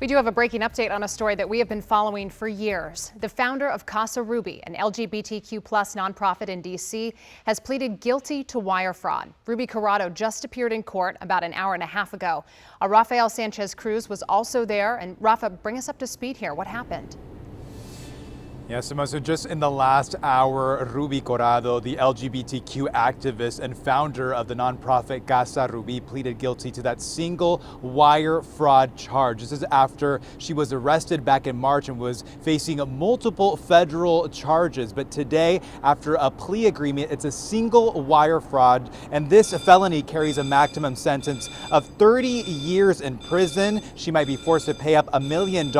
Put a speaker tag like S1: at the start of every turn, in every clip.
S1: We do have a breaking update on a story that we have been following for years. The founder of Casa Ruby, an LGBTQ+ nonprofit in D.C., has pleaded guilty to wire fraud. Ruby Corado just appeared in court about an hour and a half ago. Rafael Sanchez Cruz was also there. And Rafa, bring us up to speed here. What happened?
S2: Yes, so just in the last hour, Ruby Corado, the LGBTQ activist and founder of the nonprofit Casa Ruby, pleaded guilty to that single wire fraud charge. This is after she was arrested back in March and was facing multiple federal charges. But today, after a plea agreement, it's a single wire fraud. And this felony carries a maximum sentence of 30 years in prison. She might be forced to pay up $1 million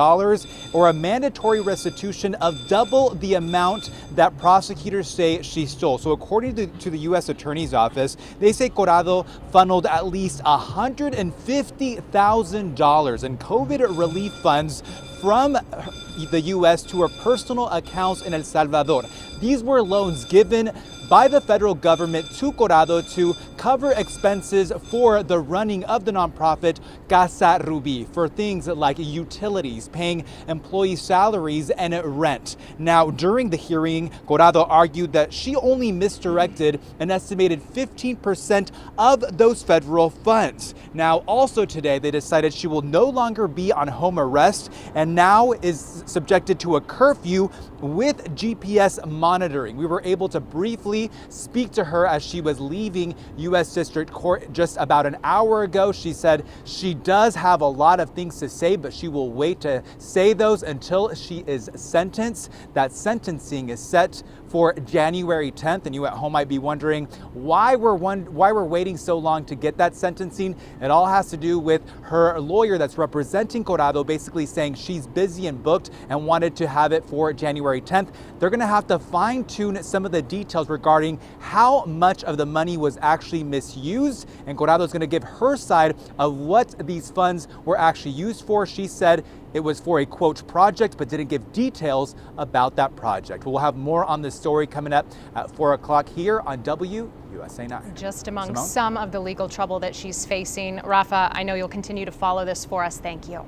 S2: or a mandatory restitution of double the amount that prosecutors say she stole. So according to the U.S. Attorney's Office, they say Corado funneled at least $150,000 in COVID relief funds from the U.S. to her personal accounts in El Salvador. These were loans given by the federal government to Corado to cover expenses for the running of the nonprofit Casa Ruby, for things like utilities, paying employee salaries, and rent. Now, during the hearing, Corado argued that she only misdirected an estimated 15% of those federal funds. Now, also today, they decided she will no longer be on home arrest and now is subjected to a curfew with GPS monitoring. We were able to briefly speak to her as she was leaving U.S. District Court just about an hour ago. She said she does have a lot of things to say, but she will wait to say those until she is sentenced. That sentencing is set for January 10th, and you at home might be wondering why we're waiting so long to get that sentencing. It all has to do with her lawyer that's representing Corado basically saying she's busy and booked and wanted to have it for January 10th. They're going to have to fine-tune some of the details regarding how much of the money was actually misused, and Corado is going to give her side of what these funds were actually used for. She said it was for a quote project, but didn't give details about that project. We'll have more on this story coming up at 4 o'clock here on WUSA 9.
S1: Just among some of the legal trouble that she's facing. Rafa, I know you'll continue to follow this for us. Thank you.